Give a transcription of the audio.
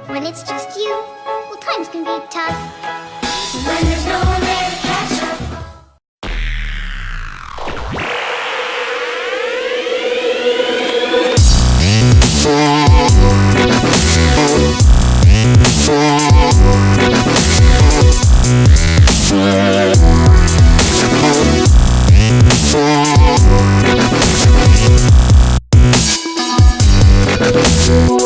When it's just you, well, times can be tough. When there's no one there to catch up.